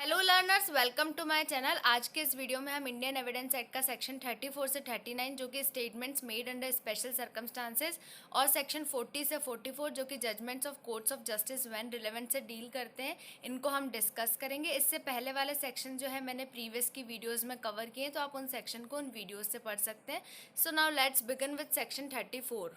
Hello learners, welcome to my channel. आज के इस वीडियो में हम इंडियन एविडेंस एक्ट का सेक्शन 34 से 39 जो कि statements made under special circumstances और सेक्शन 40 से 44 जो कि judgments of courts of justice when relevant से डील करते हैं, इनको हम डिस्कस करेंगे। इससे पहले वाले सेक्शन जो है मैंने प्रीवियस की वीडियोज़ में कवर किए, तो आप उन सेक्शन को उन वीडियोज़ से पढ़ सकते हैं। So now let's begin with section 34।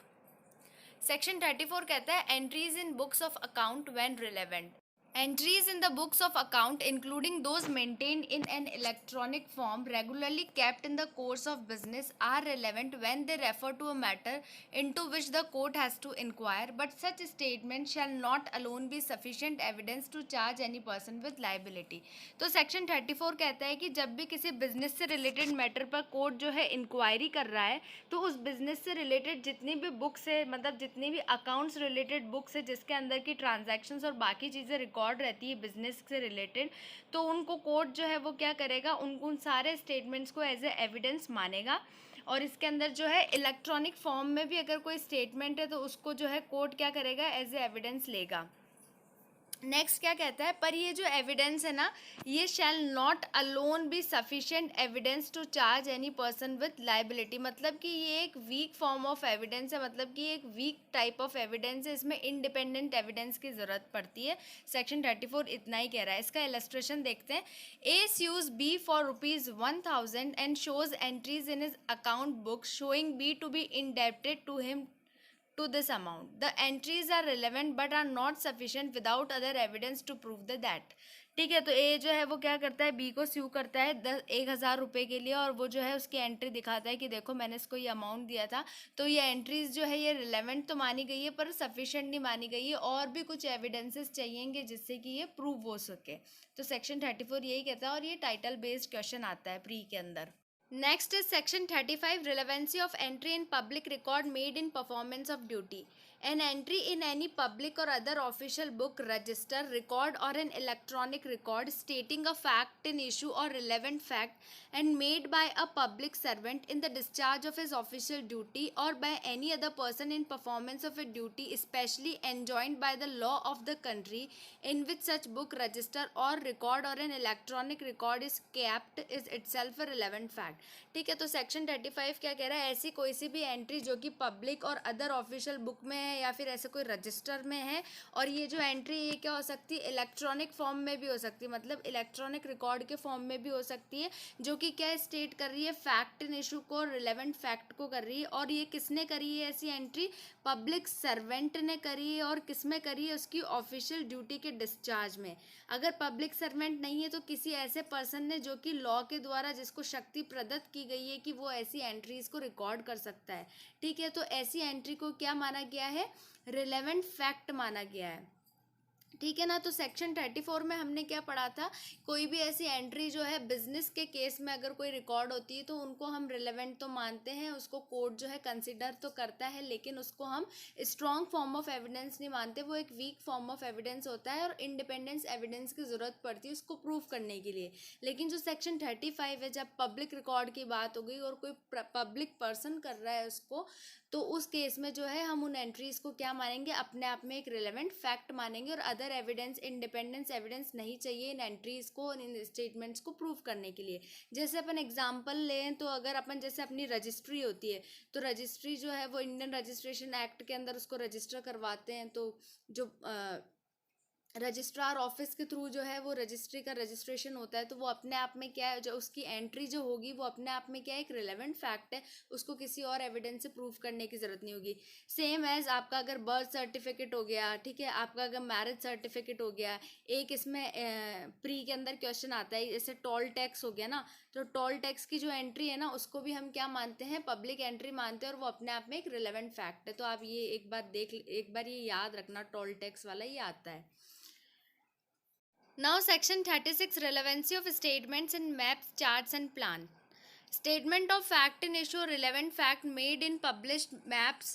Section 34 कहता है entries in books of account when relevant. Entries in the books of account, including those maintained in an electronic form regularly kept in the course of business, are relevant when they refer to a matter into which the court has to inquire, but such statement shall not alone be sufficient evidence to charge any person with liability। तो section 34 कहता है कि जब भी किसी business से related matter पर court जो है इंक्वायरी कर रहा है, तो उस बिजनेस से रिलेटेड जितनी भी बुक्स है, मतलब जितनी भी अकाउंट्स रिलेटेड बुक्स है जिसके अंदर की ट्रांजैक्शंस और बाकी चीज़ें रिकॉर्ड रहती है बिजनेस से रिलेटेड, तो उनको कोर्ट जो है वो क्या करेगा, उन सारे स्टेटमेंट्स को एज ए एविडेंस मानेगा। और इसके अंदर जो है इलेक्ट्रॉनिक फॉर्म में भी अगर कोई स्टेटमेंट है तो उसको जो है कोर्ट क्या करेगा, एज ए एविडेंस लेगा। नेक्स्ट क्या कहता है, पर ये जो एविडेंस है ना, ये shall not alone be sufficient evidence to charge any person with liability. मतलब कि ये एक वीक फॉर्म ऑफ एविडेंस है, मतलब कि एक वीक टाइप ऑफ एविडेंस है, इसमें इंडिपेंडेंट एविडेंस की ज़रूरत पड़ती है। सेक्शन 34 इतना ही कह रहा है। इसका इलस्ट्रेशन देखते हैं। A sues B for ₹1000 and shows entries in his account book showing B to be indebted to him to this amount. The entries are relevant but are not sufficient without other evidence to prove the that। ठीक है, तो ए जो है वो क्या करता है, B को स्यू करता है 1000 के लिए, और वो जो है उसकी एंट्री दिखाता है कि देखो मैंने इसको ये अमाउंट दिया था। तो ये एंट्रीज जो है ये रिलेवेंट तो मानी गई है पर सफिशिएंट नहीं मानी गई है, और भी कुछ एविडेंसेस चाहिएंगे जिससे कि ये प्रूव हो सके। तो सेक्शन 34 यही कहता है, और ये टाइटल बेस्ड क्वेश्चन आता है प्री के अंदर। Next is section 35, relevancy of entry in public record made in performance of duty। An entry in any public or other official book, register, record or an electronic record stating a fact in issue or relevant fact and made by a public servant in the discharge of his official duty or by any other person in performance of a duty especially enjoined by the law of the country in which such book, register or record or an electronic record is kept is itself a relevant fact। ठीक है, तो section 35 क्या कह रहा है, ऐसी कोई सी भी एंट्री जो कि पब्लिक और अदर ऑफिशियल बुक में है या फिर ऐसे कोई रजिस्टर में है, और ये जो एंट्री ये क्या हो सकती है, इलेक्ट्रॉनिक फॉर्म में भी हो सकती है, मतलब इलेक्ट्रॉनिक रिकॉर्ड के फॉर्म में भी हो सकती है, जो कि क्या स्टेट कर रही है, फैक्ट इन इशू को, रिलेवेंट फैक्ट को कर रही है। और ये किसने करी है ऐसी एंट्री, पब्लिक सर्वेंट ने करी है, और किस में करी है, उसकी ऑफिशियल ड्यूटी के डिस्चार्ज में। अगर पब्लिक सर्वेंट नहीं है तो किसी ऐसे पर्सन ने जो कि लॉ के द्वारा जिसको शक्ति प्रदत्त की गई है कि वो ऐसी एंट्रीज को रिकॉर्ड कर सकता है। ठीक है, तो ऐसी एंट्री को क्या माना गया है, रिलेवेंट फैक्ट माना गया है। ठीक है ना। तो सेक्शन 34 में हमने क्या पढ़ा था, कोई भी ऐसी एंट्री जो है बिजनेस के केस में अगर कोई रिकॉर्ड होती है तो उनको हम रिलेवेंट तो मानते हैं, उसको कोर्ट जो है कंसिडर तो करता है, लेकिन उसको हम स्ट्रॉन्ग फॉर्म ऑफ एविडेंस नहीं मानते, वो एक वीक फॉर्म ऑफ एविडेंस होता है और इंडिपेंडेंस एविडेंस की ज़रूरत पड़ती है उसको प्रूव करने के लिए। लेकिन जो सेक्शन 35 है, जब पब्लिक रिकॉर्ड की बात हो गई और कोई पब्लिक पर्सन कर रहा है उसको, तो उस केस में जो है हम उन एंट्रीज को क्या मानेंगे, अपने आप में एक रिलेवेंट फैक्ट मानेंगे, और अदर एविडेंस, इंडिपेंडेंस एविडेंस नहीं चाहिए इन एंट्रीज को, इन स्टेटमेंट्स को प्रूव करने के लिए। जैसे अपन एग्जांपल लें तो अगर अपन जैसे अपनी रजिस्ट्री होती है, तो रजिस्ट्री जो है वो इंडियन रजिस्ट्रेशन एक्ट के अंदर उसको रजिस्टर करवाते हैं, तो जो रजिस्ट्रार ऑफिस के थ्रू जो है वो रजिस्ट्री का रजिस्ट्रेशन होता है, तो वो अपने आप में क्या है, जो उसकी एंट्री जो होगी वो अपने आप में क्या है, एक रिलेवेंट फैक्ट है, उसको किसी और एविडेंस से प्रूव करने की ज़रूरत नहीं होगी। सेम एज आपका अगर बर्थ सर्टिफिकेट हो गया, ठीक है, आपका अगर मैरिज सर्टिफिकेट हो गया, एक इसमें प्री के अंदर क्वेश्चन आता है जैसे टोल टैक्स हो गया ना, तो टोल टैक्स की जो एंट्री है ना उसको भी हम क्या मानते हैं, पब्लिक एंट्री मानते हैं, और वो अपने आप में एक रिलेवेंट फैक्ट है। तो आप ये एक बार ये याद रखना, टोल टैक्स वाला ये आता है। Now section 36, relevancy of statements in maps, charts and plan। Statement of fact in issue, relevant fact made in published maps,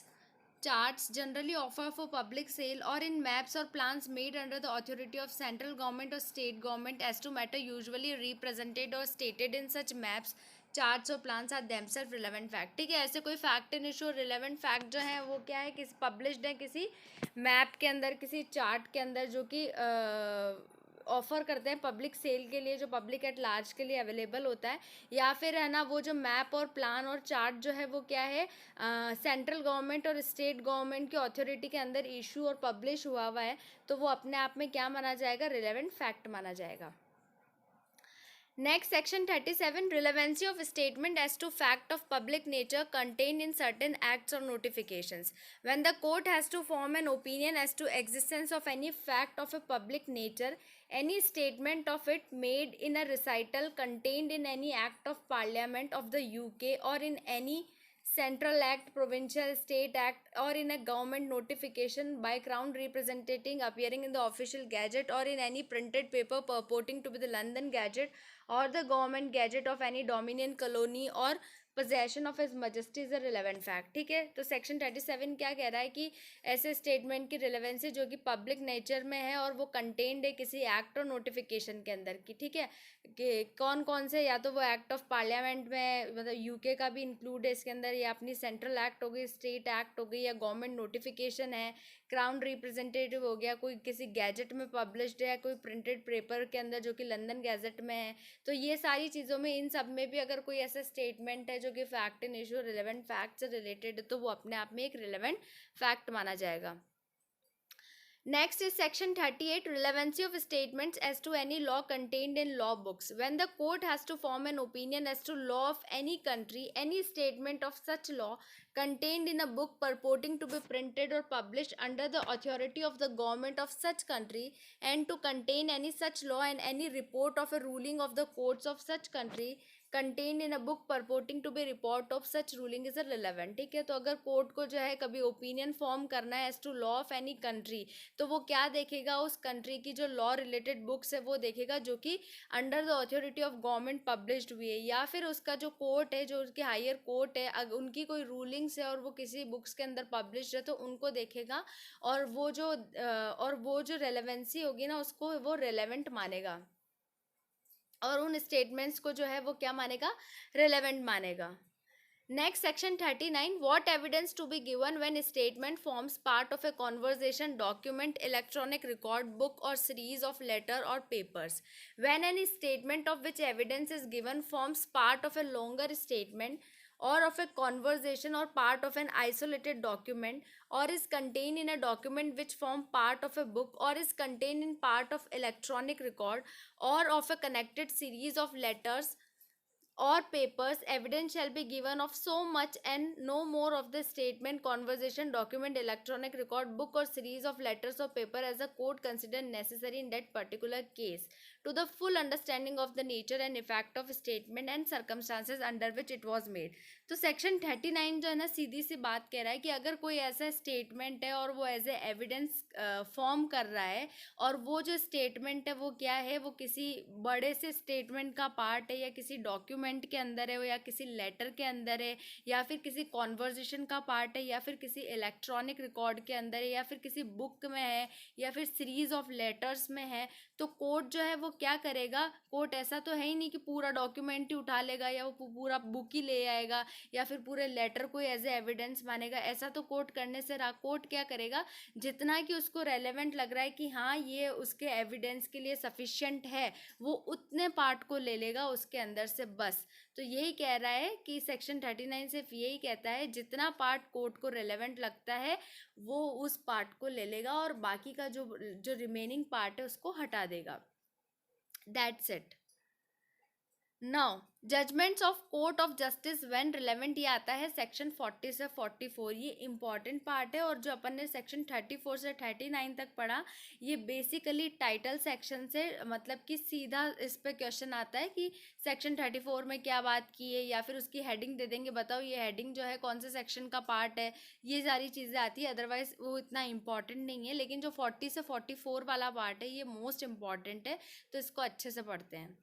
charts generally offer for public sale, or in maps or plans made under the authority of central government or state government as to matter usually represented or stated in such maps, charts और plans are themselves relevant fact. ठीक है, ऐसे कोई fact in issue relevant fact जो है वो क्या है, किसी पब्लिश्ड है किसी मैप के अंदर, किसी चार्ट के अंदर, जो कि ऑफर करते हैं पब्लिक सेल के लिए, जो पब्लिक एट लार्ज के लिए अवेलेबल होता है, या फिर है ना वो जो मैप और प्लान और चार्ट जो है वो क्या है सेंट्रल गवर्नमेंट और स्टेट गवर्नमेंट की अथॉरिटी के अंदर इशू और पब्लिश हुआ हुआ है, तो वो अपने आप में क्या माना जाएगा, रिलेवेंट फैक्ट माना जाएगा। Next, section 37, relevancy of statement as to fact of public nature contained in certain acts or notifications. When the court has to form an opinion as to existence of any fact of a public nature, any statement of it made in a recital contained in any act of parliament of the UK or in any central act, provincial, state act, or in a government notification by crown representing appearing in the official gazette or in any printed paper purporting to be the London Gazette or the government gazette of any dominion, colony or possession of his majesty is a relevant fact। ठीक है, तो section 37 क्या कह रहा है कि ऐसे statement की रिलेवेंसी जो कि पब्लिक नेचर में है और वो कंटेन्ड है किसी एक्ट और नोटिफिकेशन के अंदर की। ठीक है, कि कौन कौन से, या तो वो एक्ट ऑफ पार्लियामेंट में, मतलब यूके का भी इंक्लूड है इसके अंदर, या अपनी सेंट्रल एक्ट हो गई, स्टेट एक्ट हो गई, या गवर्नमेंट नोटिफिकेशन है, क्राउन रिप्रेजेंटेटिव हो गया, कोई किसी गैजेट में पब्लिश्ड है, कोई प्रिंटेड पेपर के अंदर जो कि लंदन गैजेट में है। तो ये सारी चीज़ों में, इन सब में भी अगर कोई ऐसा स्टेटमेंट है जो कि fact in issue relevant fact से रिलेटेड है, तो वो अपने आप में एक रिलेवेंट फैक्ट माना जाएगा। Next is section 38, relevancy of statements as to any law contained in law books. When the court has to form an opinion as to law of any country, any statement of such law contained in a book purporting to be printed or published under the authority of the government of such country, and to contain any such law and any report of a ruling of the courts of such country contain in a book purporting to be report of such ruling is a relevant. ठीक है, तो अगर court को जो है कभी opinion form करना है as to law of any country, तो वो क्या देखेगा, उस कंट्री की जो लॉ रिलेटेड बुक्स है वो देखेगा जो कि under the authority of government published हुई है, या फिर उसका जो कोर्ट है, जो उसकी हायर कोर्ट है, अगर उनकी कोई रूलिंग्स है और वो किसी बुक्स के अंदर पब्लिश्ड है तो उनको देखेगा, और वो जो रेलेवेंसी होगी ना उसको वो रेलेवेंट मानेगा, और उन स्टेटमेंट्स को जो है वो क्या मानेगा, रिलेवेंट मानेगा। Next section 39, what evidence to be given when statement forms part of a conversation, document, electronic record, book और सीरीज ऑफ लेटर और papers. When any statement of which evidence is given forms part of a longer statement or of a conversation or part of an isolated document, or is contained in a document which form part of a book, or is contained in part of electronic record, or of a connected series of letters or papers, evidence shall be given of so much and no more of the statement, conversation, document, electronic record, book or series of letters or paper as the court consider necessary in that particular case, to the full understanding of the nature and effect of statement and circumstances under which it was made। तो section 39 जो है ना सीधी सी बात कह रहा है कि अगर कोई ऐसा स्टेटमेंट है और वो एज ए एविडेंस फॉर्म कर रहा है, और वो जो स्टेटमेंट है वो क्या है, वो किसी बड़े से स्टेटमेंट का पार्ट है, या किसी डॉक्यूमेंट के अंदर है, या किसी लेटर के अंदर है, या फिर किसी कॉन्वर्जेशन का पार्ट है, या फिर किसी इलेक्ट्रॉनिक रिकॉर्ड के अंदर है, या फिर किसी बुक में है, या फिर सीरीज ऑफ लेटर्स में है, तो कोर्ट जो है वो क्या करेगा, कोर्ट ऐसा तो है ही नहीं कि पूरा डॉक्यूमेंट ही उठा लेगा या वो पूरा बुक ही ले आएगा या फिर पूरे लेटर को एज ए एविडेंस मानेगा, ऐसा तो कोर्ट करने से रहा। कोर्ट क्या करेगा, जितना कि उसको रेलेवेंट लग रहा है कि हाँ ये उसके एविडेंस के लिए सफिशिएंट है, वो उतने पार्ट को ले लेगा उसके अंदर से बस। तो यही कह रहा है कि सेक्शन 39 सिर्फ यही कहता है, जितना पार्ट कोर्ट को रेलेवेंट लगता है वो उस पार्ट को ले लेगा, और बाकी का जो रिमेनिंग पार्ट है उसको हटा देगा। That's it. Now judgements of court of justice when relevant, ये आता है सेक्शन 40 से 44। ये इंपॉर्टेंट पार्ट है, और जो अपन ने सेक्शन 34 से 39 तक पढ़ा, ये बेसिकली टाइटल सेक्शन से, मतलब कि सीधा इस पे क्वेश्चन आता है कि सेक्शन 34 में क्या बात की है, या फिर उसकी हेडिंग दे देंगे, बताओ ये हेडिंग जो है कौन से सेक्शन का पार्ट है, ये सारी चीज़ें आती है। अदरवाइज वो इतना इंपॉर्टेंट नहीं है, लेकिन जो 40 से 44 वाला पार्ट है ये मोस्ट इंपॉर्टेंट है, तो इसको अच्छे से पढ़ते हैं।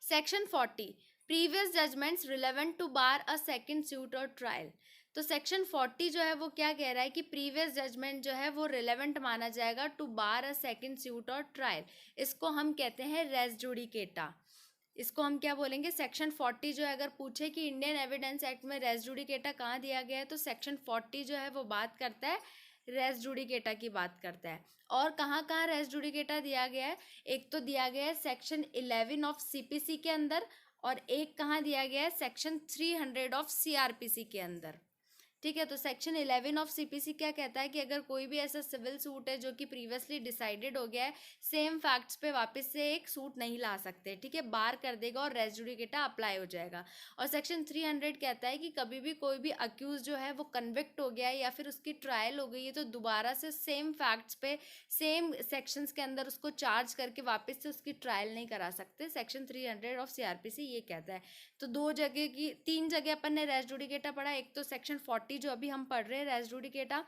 Section 40, previous judgments relevant to bar a second suit और ट्रायल। तो सेक्शन 40 जो है वो क्या कह रहा है कि प्रीवियस जजमेंट जो है वो रिलेवेंट माना जाएगा to bar a second suit और ट्रायल। इसको हम कहते हैं रेस जुडिकेटा। इसको हम क्या बोलेंगे, सेक्शन 40 जो है अगर पूछे कि इंडियन एविडेंस एक्ट में रेस जुडिकेटा कहाँ दिया गया है, तो सेक्शन 40 जो है वो बात करता है रेस जुडिकेटा की बात करता है। और कहाँ कहाँ रेस जुडिकेटा दिया गया है, एक तो दिया गया है सेक्शन 11 ऑफ सीपीसी के अंदर, और एक कहाँ दिया गया है सेक्शन 300 ऑफ सीआरपीसी के अंदर। ठीक है, तो सेक्शन 11 ऑफ सीपीसी क्या कहता है कि अगर कोई भी ऐसा सिविल सूट है जो कि प्रीवियसली डिसाइडेड हो गया है, सेम फैक्ट्स पे वापस से एक सूट नहीं ला सकते। ठीक है, बार कर देगा और रेस जुडिकेटा अप्लाई हो जाएगा। और सेक्शन 300 कहता है कि कभी भी कोई भी अक्यूज जो है वो कन्विक्ट हो गया है या फिर उसकी ट्रायल हो गई है, तो दोबारा से सेम फैक्ट्स पे सेम सेक्शंस के अंदर उसको चार्ज करके वापस से उसकी ट्रायल नहीं करा सकते। सेक्शन 300 ऑफ सीआरपीसी ये कहता है। तो तीन जगह अपन ने रेस जुडिकेटा पढ़ा, एक तो सेक्शन 40 जो अभी हम पढ़ रहे हैं रेस जुडिकेटा,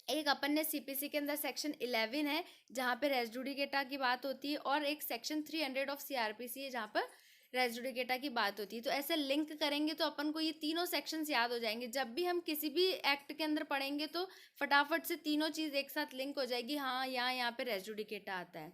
एक अपन ने सीपीसी के अंदर सेक्शन 11 है जहाँ पे रेस जुडिकेटा की बात होती है, और एक सेक्शन 300 ऑफ सीआरपीसी है जहाँ पर रेस जुडिकेटा की बात होती है। तो ऐसे लिंक करेंगे तो अपन को ये तीनों सेक्शंस याद हो जाएंगे। जब भी हम किसी भी एक्ट के अंदर पढ़ेंगे तो फटाफट से तीनों चीज़ एक साथ लिंक हो जाएगी, हाँ यहाँ पे रेस जुडिकेटा आता है।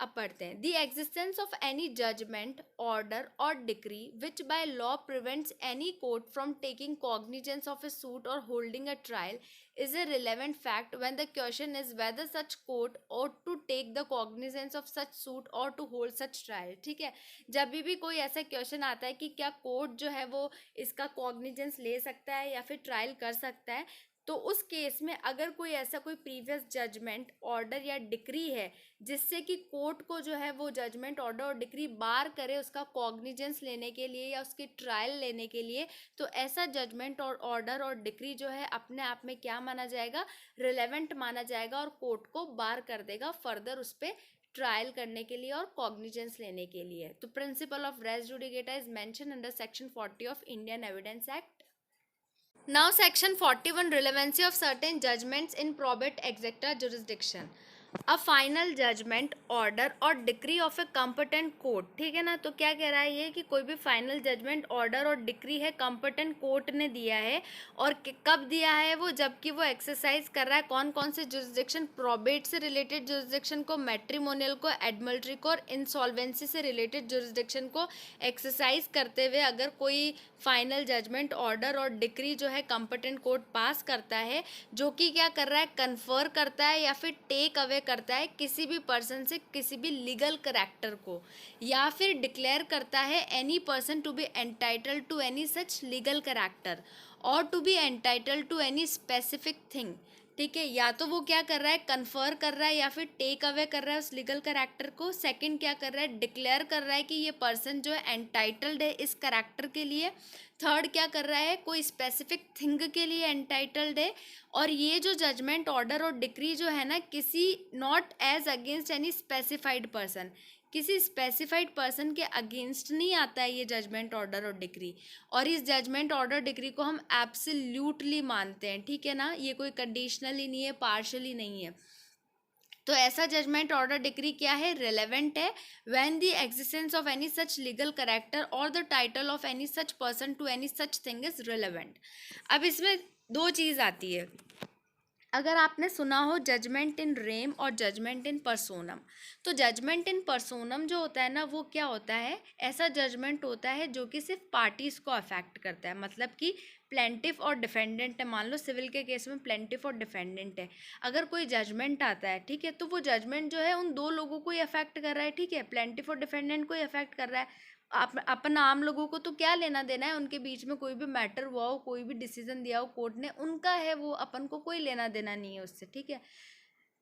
अब पढ़ते हैं। The existence of any judgment, order और decree which by law prevents any court from taking cognizance of a suit और holding a trial is a relevant fact when the question is whether such court ought to take the cognizance of such suit or to hold such trial। ठीक है, जब भी कोई ऐसा question आता है कि क्या कोर्ट जो है वो इसका कॉग्निजेंस ले सकता है या फिर ट्रायल कर सकता है, तो उस केस में अगर कोई ऐसा कोई प्रीवियस जजमेंट, ऑर्डर या डिक्री है जिससे कि कोर्ट को जो है वो जजमेंट, ऑर्डर और डिक्री बार करे उसका कॉग्निजेंस लेने के लिए या उसकी ट्रायल लेने के लिए, तो ऐसा जजमेंट और ऑर्डर और डिक्री जो है अपने आप में क्या माना जाएगा, रिलेवेंट माना जाएगा, और कोर्ट को बार कर देगा फर्दर उस पर ट्रायल करने के लिए और कॉग्निजेंस लेने के लिए। तो principle of res judicata is mention under section 40 of Indian Evidence Act. Now section 41, relevancy of certain judgments in probate executor jurisdiction। A final judgment, order और decree of a competent court. ठीक है ना, तो क्या कह रहा है ये कि कोई भी फाइनल जजमेंट, ऑर्डर और डिक्री है कॉम्पिटेंट कोर्ट ने दिया है, और कब दिया है वो, जबकि वो एक्सरसाइज कर रहा है कौन कौन से जुरिस्डिक्शन, प्रोबेट से रिलेटेड जुरिस्डिक्शन को, मैट्रिमोनियल को, एडमल्ट्री को और इंसॉल्वेंसी से रिलेटेड जुरिस्डिक्शन को एक्सरसाइज करते हुए अगर कोई फाइनल जजमेंट, ऑर्डर और डिक्री जो है कॉम्पिटेंट कोर्ट पास करता है, जो कि क्या कर रहा है, कन्फर करता है या फिर टेक अवे करता है किसी भी पर्सन से किसी भी लीगल करैक्टर को, या फिर डिक्लेयर करता है any person to be entitled to any such legal character और to be entitled to any specific thing. ठीक है, या तो वो क्या कर रहा है, कन्फर कर रहा है या फिर टेक अवे कर रहा है उस लीगल करैक्टर को। सेकंड क्या कर रहा है, डिक्लेयर कर रहा है कि ये पर्सन जो है एंटाइटल्ड है इस करैक्टर के लिए। थर्ड क्या कर रहा है, कोई स्पेसिफिक थिंग के लिए एंटाइटल्ड है। और ये जो जजमेंट, ऑर्डर और डिक्री जो है ना, किसी not as against any specified person, किसी स्पेसिफाइड पर्सन के अगेंस्ट नहीं आता है ये जजमेंट, ऑर्डर और डिक्री। और इस जजमेंट, ऑर्डर, डिक्री को हम एब्सोल्यूटली मानते हैं। ठीक है ना, ये कोई कंडीशनली नहीं है, पार्शली नहीं है। तो ऐसा जजमेंट, ऑर्डर, डिक्री क्या है, रेलेवेंट है when the existence of any such legal character और the title of any such person to any such thing is relevant. अब इसमें दो चीज़ आती है। अगर आपने सुना हो जजमेंट इन रेम और जजमेंट इन पर्सोनम, तो जजमेंट इन पर्सोनम जो होता है ना, वो क्या होता है, ऐसा जजमेंट होता है जो कि सिर्फ पार्टीज को अफेक्ट करता है। मतलब कि प्लेंटिफ और डिफेंडेंट है, मान लो सिविल के केस में प्लेंटिफ और डिफेंडेंट है, अगर कोई जजमेंट आता है, ठीक है, तो वो जजमेंट जो है उन दो लोगों को ही अफेक्ट कर रहा है। ठीक है, प्लेंटिफ और डिफेंडेंट को ही अफेक्ट कर रहा है। अपन आम लोगों को तो क्या लेना देना है, उनके बीच में कोई भी मैटर हुआ हो, कोई भी डिसीजन दिया हो कोर्ट ने, उनका है वो, अपन को कोई लेना देना नहीं है उससे। ठीक है,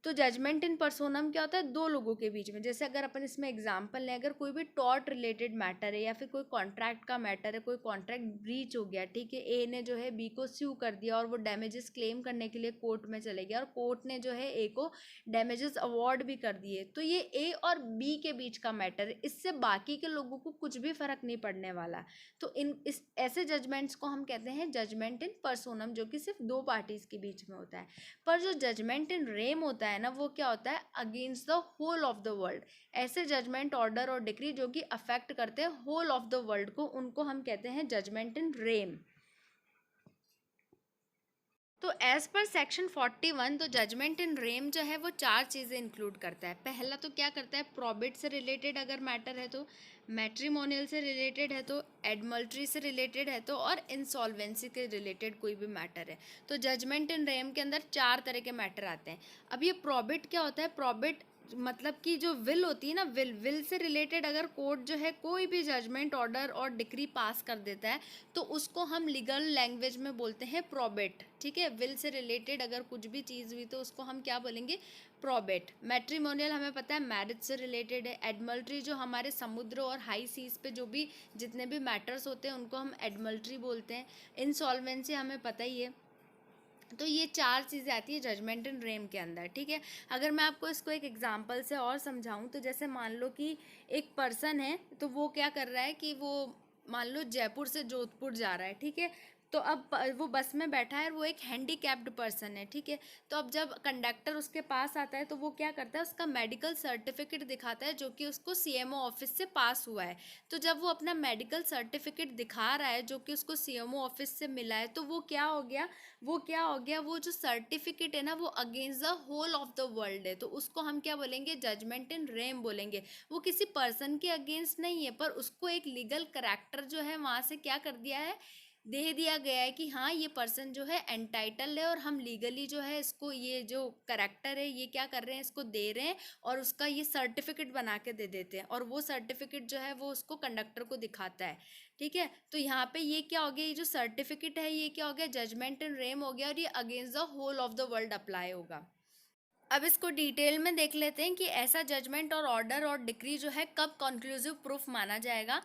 तो जजमेंट इन पर्सोनम क्या होता है, दो लोगों के बीच में। जैसे अगर अपन इसमें एग्जांपल लें, अगर कोई भी टॉर्ट रिलेटेड मैटर है या फिर कोई कॉन्ट्रैक्ट का मैटर है, कोई कॉन्ट्रैक्ट ब्रीच हो गया, ठीक है, ए ने जो है बी को स्यू कर दिया और वो डैमेजेस क्लेम करने के लिए कोर्ट में चले गया और कोर्ट ने जो है ए को डैमेजेस अवार्ड भी कर दिए, तो ये ए और बी के बीच का मैटर है, इससे बाकी के लोगों को कुछ भी फर्क नहीं पड़ने वाला। तो इस ऐसे जजमेंट्स को हम कहते हैं जजमेंट इन पर्सोनम, जो कि सिर्फ दो पार्टीज के बीच में होता है। पर जो जजमेंट इन रेम होता है ना, वो क्या होता है, against the whole of the world. ऐसे जजमेंट, ऑर्डर और डिक्री जो कि अफेक्ट करते हैं होल ऑफ द वर्ल्ड को, उनको हम कहते हैं जजमेंट इन रेम। तो एज पर सेक्शन 41 तो जजमेंट इन रेम जो है वो चार चीज़ें इंक्लूड करता है। पहला तो क्या करता है, प्रॉबिट से रिलेटेड अगर मैटर है तो, मैट्रिमोनियल से रिलेटेड है तो, एडमल्ट्री से रिलेटेड है तो, और इंसॉल्वेंसी के रिलेटेड कोई भी मैटर है तो जजमेंट इन रेम के अंदर चार तरह के मैटर आते हैं। अब ये प्रॉबिट क्या होता है, प्रॉबिट मतलब कि जो विल होती है ना, विल से रिलेटेड अगर कोर्ट जो है कोई भी जजमेंट ऑर्डर और डिक्री पास कर देता है तो उसको हम लीगल लैंग्वेज में बोलते हैं प्रोबेट। ठीक है, विल से रिलेटेड अगर कुछ भी चीज़ हुई तो उसको हम क्या बोलेंगे, प्रोबेट। मैट्रिमोनियल हमें पता है मैरिज से रिलेटेड है। एडमल्ट्री जो हमारे समुद्र और हाई सीज पे जो भी जितने भी मैटर्स होते हैं उनको हम एडमल्ट्री बोलते हैं। इंसॉल्वेंसी हमें पता ही है। तो ये चार चीज़ें आती है जजमेंट इन रेम के अंदर। ठीक है, अगर मैं आपको इसको एक एग्जांपल से और समझाऊं तो जैसे मान लो कि एक पर्सन है तो वो क्या कर रहा है कि वो मान लो जयपुर से जोधपुर जा रहा है। ठीक है, तो अब वो बस में बैठा है और वो एक हैंडीकैप्ड पर्सन है। ठीक है, तो अब जब कंडक्टर उसके पास आता है तो वो क्या करता है, उसका मेडिकल सर्टिफिकेट दिखाता है जो कि उसको सीएमओ ऑफिस से पास हुआ है। तो जब वो अपना मेडिकल सर्टिफिकेट दिखा रहा है जो कि उसको सीएमओ ऑफिस से मिला है तो वो क्या हो गया, वो जो सर्टिफिकेट है ना वो against the whole of the world है। तो उसको हम क्या बोलेंगे, जजमेंट इन रेम बोलेंगे। वो किसी पर्सन के अगेंस्ट नहीं है पर उसको एक लीगल करैक्टर जो है वहाँ से क्या कर दिया है, दे दिया गया है कि हाँ ये पर्सन जो है एंटाइटल है और हम लीगली जो है इसको ये जो करैक्टर है ये क्या कर रहे हैं, इसको दे रहे हैं और उसका ये सर्टिफिकेट बना के दे देते हैं और वो सर्टिफिकेट जो है वो उसको कंडक्टर को दिखाता है। ठीक है, तो यहाँ पे ये क्या हो गया, ये जो सर्टिफिकेट है ये क्या हो गया, जजमेंट इन रेम हो गया और ये against the whole of the world apply होगा। अब इसको डिटेल में देख लेते हैं कि ऐसा जजमेंट और ऑर्डर और डिक्री जो है कब कंक्लूसिव प्रूफ माना जाएगा।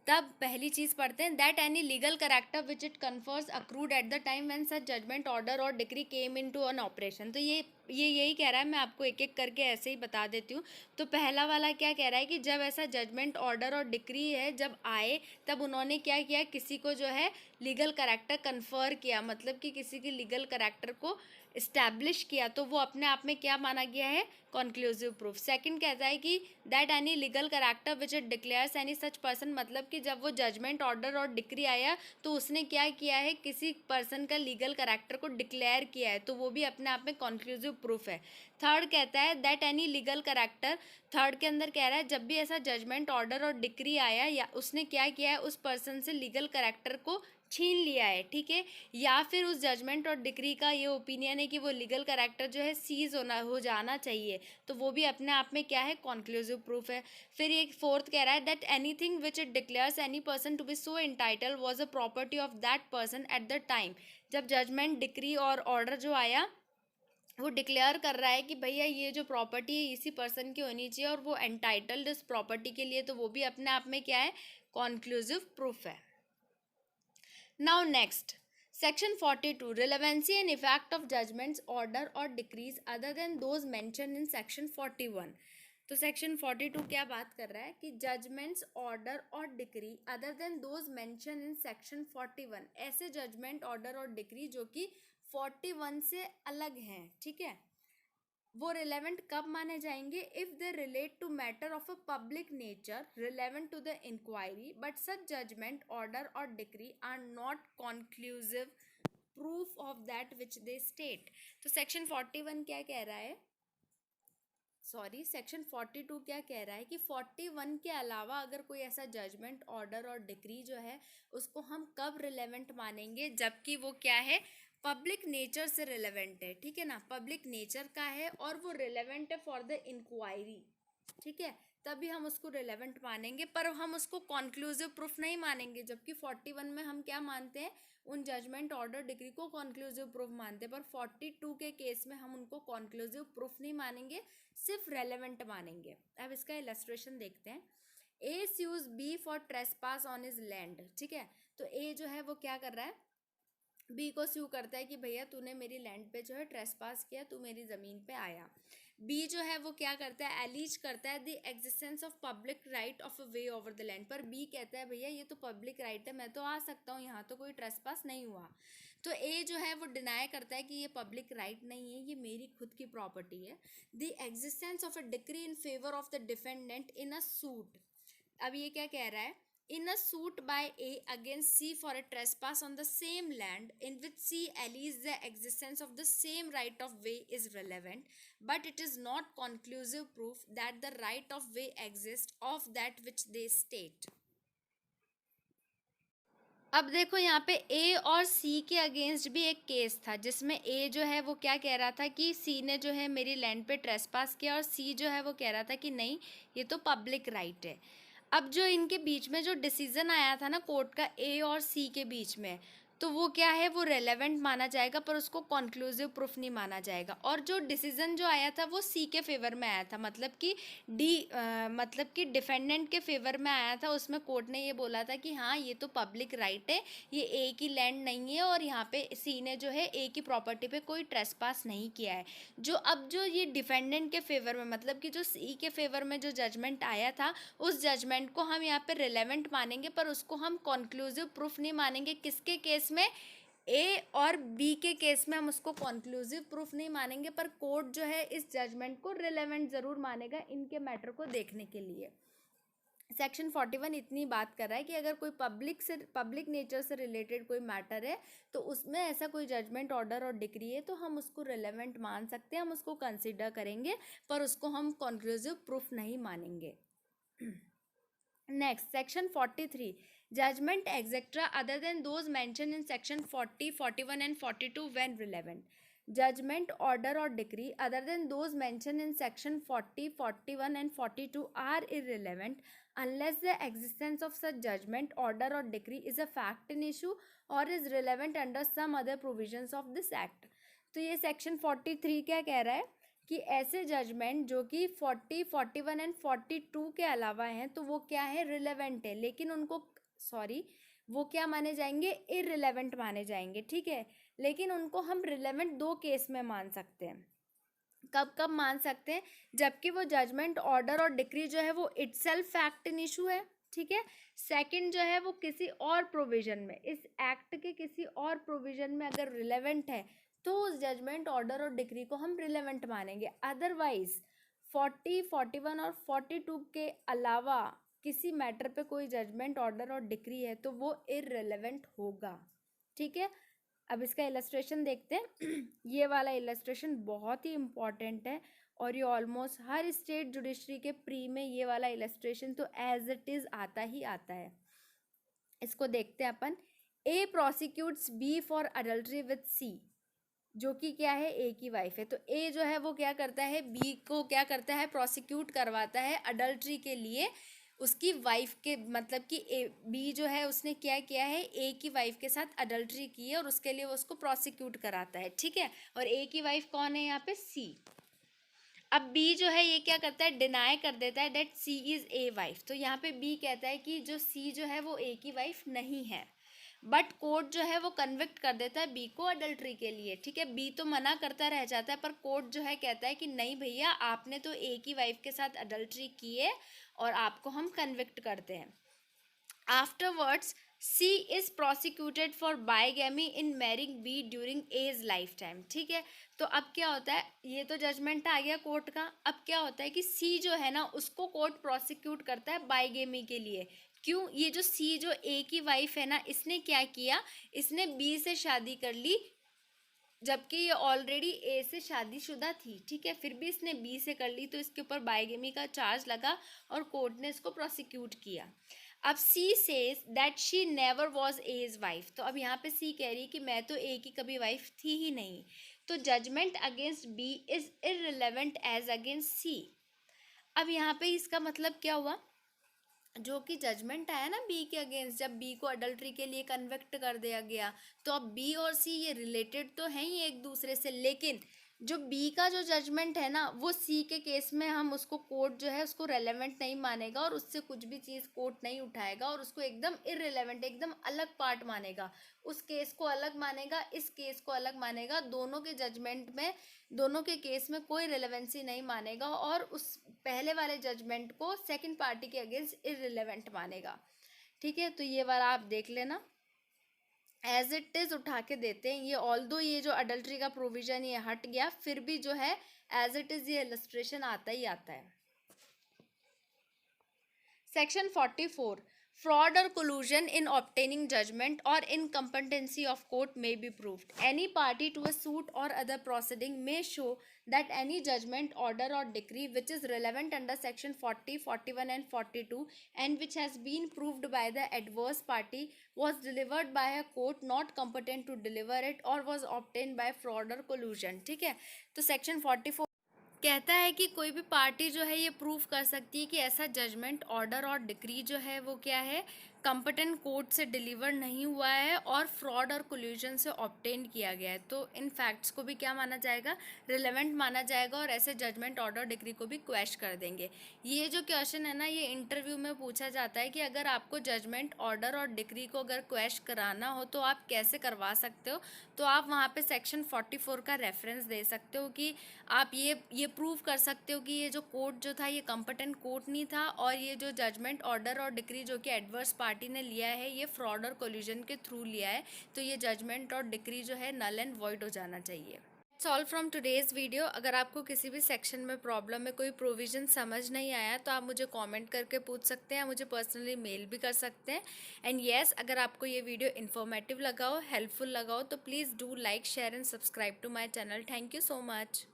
तब पहली चीज पढ़ते हैं, that any legal character which it confers accrued at the time when such judgment order और decree came into an operation. तो ये यही कह रहा है, मैं आपको एक एक करके ऐसे ही बता देती हूँ। तो पहला वाला क्या कह रहा है कि जब ऐसा जजमेंट ऑर्डर और डिक्री है जब आए तब उन्होंने क्या किया, किसी को जो है लीगल करेक्टर कन्फर किया, मतलब कि किसी की लीगल करेक्टर को इस्टेब्लिश किया, तो वो अपने आप में क्या माना गया है, कंक्लूसिव प्रूफ। सेकंड कहता है कि that any legal character which it declares any such person, मतलब कि जब वो जजमेंट ऑर्डर और डिक्री आया तो उसने क्या किया है, किसी पर्सन का लीगल करेक्टर को डिक्लेयर किया है, तो वो भी अपने आप में कंक्लूसिव प्रूफ है। थर्ड कहता है that any legal character, third के अंदर कह रहा है जब भी ऐसा जजमेंट ऑर्डर और डिक्री आया या उसने क्या किया है, उस पर्सन से लीगल करेक्टर को छीन लिया है। ठीक है, या फिर उस जजमेंट और डिक्री का ये ओपिनियन है कि वो लीगल करेक्टर जो है सीज हो जाना चाहिए, तो वो भी अपने आप में क्या है, कॉन्क्लूसिव प्रूफ है। फिर एक फोर्थ कह रहा है that anything which it declares any person to be so entitled was a property of that person at the time. जब जजमेंट डिक्री और ऑर्डर जो आया वो डिक्लेयर कर रहा है कि भैया ये जो प्रॉपर्टी है इसी पर्सन की होनी चाहिए और वो एंटाइटल्ड इस प्रॉपर्टी के लिए, तो वो भी अपने आप में क्या है, कॉन्क्लूसिव प्रूफ है। Now next, section 42, relevancy and effect of judgments, order or decrees other than those mentioned in section 41। तो सेक्शन 42 क्या बात कर रहा है कि जजमेंट्स, ऑर्डर और decree other than those mention in section 41, ऐसे जजमेंट, ऑर्डर और डिक्री जो कि 41 से अलग हैं। ठीक है, वो रिलेवेंट कब माने जाएंगे, if they relate to matter of a public nature relevant to the inquiry but such judgment, order और decree are not conclusive proof of that which they state. तो सेक्शन 41 क्या कह रहा है, सॉरी सेक्शन 42 क्या कह रहा है कि 41 के अलावा अगर कोई ऐसा जजमेंट, ऑर्डर और डिक्री जो है उसको हम कब रिलेवेंट मानेंगे, जबकि वो क्या है, पब्लिक नेचर से रिलेवेंट है। ठीक है ना, पब्लिक नेचर का है और वो रिलेवेंट है फॉर द इंक्वायरी। ठीक है, तभी हम उसको रिलेवेंट मानेंगे, पर हम उसको कॉन्क्लूसिव प्रूफ नहीं मानेंगे। जबकि 41 में हम क्या मानते हैं, उन जजमेंट, ऑर्डर, डिग्री को कॉन्क्लूसिव प्रूफ मानते हैं, पर 42 के केस में हम उनको कॉन्क्लूसिव प्रूफ नहीं मानेंगे, सिर्फ रेलेवेंट मानेंगे। अब इसका इलस्ट्रेशन देखते हैं। A sues B for trespass on his land. ठीक है, तो ए जो है वो क्या कर रहा है, बी को स्यू करता है कि भैया तूने मेरी लैंड पे जो है ट्रेसपास किया, तू मेरी ज़मीन पे आया। बी जो है वो क्या करता है, एलिज करता है the existence of public right of a way over the land, पर बी कहता है भैया ये तो पब्लिक राइट है, मैं तो आ सकता हूँ, यहाँ तो कोई ट्रेसपास नहीं हुआ। तो ए जो है वो डिनाई करता है कि ये पब्लिक राइट नहीं है, ये मेरी खुद की प्रॉपर्टी है। The existence of a decree in favour of the defendant in a suit. अब ये क्या कह रहा है in a suit by A against C for a trespass on the same land in which C alleges the existence of the same right of way is relevant, but it is not conclusive proof that the right of way exists of that which they state. अब देखो यहाँ पे ए और सी के against भी एक case था जिसमें ए जो है वो क्या कह रहा था कि सी ने जो है मेरी लैंड पे ट्रेसपास किया, और सी जो है वो कह रहा था कि नहीं, ये तो पब्लिक राइट है। अब जो इनके बीच में जो डिसीजन आया था ना कोर्ट का ए और सी के बीच में, तो वो क्या है, वो रेलेवेंट माना जाएगा पर उसको कॉन्क्लूसिव प्रूफ नहीं माना जाएगा। और जो डिसीजन जो आया था वो सी के फेवर में आया था, मतलब कि डिफेंडेंट के फेवर में आया था। उसमें कोर्ट ने ये बोला था कि हाँ ये तो पब्लिक राइट है, ये ए की लैंड नहीं है, और यहाँ पे सी ने जो है ए की प्रॉपर्टी पे कोई ट्रेसपास नहीं किया है। जो ये डिफेंडेंट के फेवर में, मतलब कि जो सी के फेवर में जो जजमेंट आया था, उस जजमेंट को हम यहाँ पे रिलेवेंट मानेंगे पर उसको हम कॉन्क्लूसिव प्रूफ नहीं मानेंगे। किसके केस में, ए और बी के केस में हम उसको कॉन्क्लूसिव प्रूफ नहीं मानेंगे, पर कोर्ट जो है इस जजमेंट को रिलेवेंट जरूर मानेगा इनके मैटर को देखने के लिए। सेक्शन 41 इतनी बात कर रहा है कि अगर कोई पब्लिक नेचर से रिलेटेड कोई मैटर है तो उसमें ऐसा कोई जजमेंट, ऑर्डर और डिक्री है तो हम उसको रिलेवेंट मान सकते हैं, हम उसको कंसिडर करेंगे पर उसको हम कॉन्क्लूसिव प्रूफ नहीं मानेंगे। Next, section 43, judgment etc other than those mentioned in section 40, 41 and 42 when relevant. Judgment, order or decree other than those mentioned in section 40, 41 and 42 are irrelevant unless the existence of such judgment, order or decree is a fact in issue or is relevant under some other provisions of this act. तो ये section 43 क्या कह रहा है कि ऐसे judgement जो कि 40, 41 एंड 42 के अलावा हैं तो वो क्या है, रिलेवेंट है, लेकिन उनको वो क्या माने जाएंगे, इररिलेवेंट माने जाएंगे। ठीक है, लेकिन उनको हम रिलेवेंट दो केस में मान सकते हैं। कब कब मान सकते हैं, जबकि वो जजमेंट, ऑर्डर और डिक्री जो है वो इटसेल्फ फैक्ट इन इशू है। ठीक है, सेकंड जो है वो किसी और प्रोविजन में, इस एक्ट के किसी और प्रोविजन में अगर रिलेवेंट है तो उस जजमेंट, ऑर्डर और डिक्री को हम रिलेवेंट मानेंगे। अदरवाइज 40, 41 और 42 के अलावा किसी मैटर पे कोई जजमेंट, ऑर्डर और डिक्री है तो वो इररिलेवेंट होगा। ठीक है, अब इसका इलस्ट्रेशन देखते हैं। ये वाला इलस्ट्रेशन बहुत ही इम्पॉर्टेंट है और ये ऑलमोस्ट हर स्टेट जुडिशरी के प्री में ये वाला इलस्ट्रेशन तो एज इट इज आता ही आता है। इसको देखते हैं अपन। A prosecutes B for adultery with C, जो कि क्या है, ए की वाइफ है। तो ए जो है वो क्या करता है, बी को क्या करता है, प्रोसिक्यूट करवाता है अडल्ट्री के लिए उसकी वाइफ के, मतलब कि ए बी जो है उसने क्या किया है, ए की वाइफ के साथ अडल्ट्री की है और उसके लिए वो उसको प्रोसिक्यूट कराता है। ठीक है, और ए की वाइफ कौन है यहाँ पे, सी। अब बी जो है ये क्या करता है, डिनाई कर देता है that she is a wife. तो यहाँ पे बी कहता है कि जो सी जो है वो ए की वाइफ नहीं है, बट कोर्ट जो है वो कन्विक्ट कर देता है बी को अडल्ट्री के लिए। ठीक है, बी तो मना करता रह जाता है पर कोर्ट जो है कहता है कि नहीं भैया, आपने तो ए की वाइफ के साथ अडल्ट्री की है और आपको हम कन्विक्ट करते हैं। Afterwards C is prosecuted for bigamy in marrying B during A's life time. ठीक है, तो अब क्या होता है, ये तो जजमेंट आ गया कोर्ट का। अब क्या होता है कि सी जो है ना उसको कोर्ट प्रोसिक्यूट करता है बाइगेमी के लिए। क्यों, ये जो सी जो ए की वाइफ है ना, इसने क्या किया, इसने बी से शादी कर ली जबकि ये ऑलरेडी ए से शादीशुदा थी। ठीक है, फिर भी इसने बी से कर ली तो इसके ऊपर बाइगेमी का चार्ज लगा और कोर्ट ने इसको प्रोसिक्यूट किया। अब she says that she never was as wife. तो अब यहाँ पे सी कह रही है कि मैं तो ए की कभी वाइफ थी ही नहीं, तो judgment against B is irrelevant as against C. अब यहाँ पे इसका मतलब क्या हुआ, जो कि जजमेंट आया ना बी के अगेंस्ट, जब बी को अडल्ट्री के लिए कन्विक्ट कर दिया गया, तो अब बी और सी ये रिलेटेड तो हैं ही एक दूसरे से, लेकिन जो बी का जो जजमेंट है ना वो सी के केस में हम उसको कोर्ट जो है उसको रेलेवेंट नहीं मानेगा और उससे कुछ भी चीज़ कोर्ट नहीं उठाएगा और उसको एकदम इररिलेवेंट, एकदम अलग पार्ट मानेगा। उस केस को अलग मानेगा, इस केस को अलग मानेगा, दोनों के जजमेंट में, दोनों के केस में कोई रेलेवेंसी नहीं मानेगा और उस पहले वाले जजमेंट को सेकंड पार्टी के अगेंस्ट इररिलेवेंट मानेगा। ठीक है, तो ये वाला आप देख लेना, एज इट इज उठा के देते हैं ये। ऑल्दो ये जो अडल्ट्री का प्रोविजन ये हट गया, फिर भी जो है एज इट इज ये इलस्ट्रेशन आता ही आता है। Section 44, fraud or collusion in obtaining judgment or incompetency of court may be proved. Any party to a suit or other proceeding may show that any judgment, order or decree which is relevant under section 40, 41 and 42 and which has been proved by the adverse party was delivered by a court not competent to deliver it or was obtained by fraud or collusion. ठीक है, तो section 44 कहता है कि कोई भी party जो है ये प्रूव कर सकती है कि ऐसा जजमेंट, ऑर्डर और डिक्री जो है वो क्या है, कंपटेंट कोर्ट से डिलीवर नहीं हुआ है और फ्रॉड और कोल्यूजन से ऑब्टेन किया गया है। तो इन फैक्ट्स को भी क्या माना जाएगा, रिलेवेंट माना जाएगा और ऐसे जजमेंट, ऑर्डर, डिक्री को भी क्वेश कर देंगे। ये जो क्वेश्चन है ना, ये इंटरव्यू में पूछा जाता है कि अगर आपको जजमेंट, ऑर्डर और डिक्री को अगर क्वेश कराना हो तो आप कैसे करवा सकते हो। तो आप वहाँ पे सेक्शन 44 का रेफरेंस दे सकते हो कि आप ये प्रूव कर सकते हो कि ये जो कोर्ट जो था ये कंपटेंट कोर्ट नहीं था और ये जो जजमेंट, ऑर्डर और डिक्री जो कि एडवर्स पार्टी ने लिया है ये फ्रॉड और कोल्यूजन के थ्रू लिया है, तो ये जजमेंट और डिक्री जो है नल एंड वॉइड हो जाना चाहिए। It's all from today's video. अगर आपको किसी भी सेक्शन में प्रॉब्लम है, कोई प्रोविज़न समझ नहीं आया तो आप मुझे कमेंट करके पूछ सकते हैं, मुझे पर्सनली मेल भी कर सकते हैं। एंड येस, अगर आपको ये वीडियो इन्फॉर्मेटिव लगा हो, हेल्पफुल लगा हो तो please do like, share and subscribe to my channel. Thank you so much.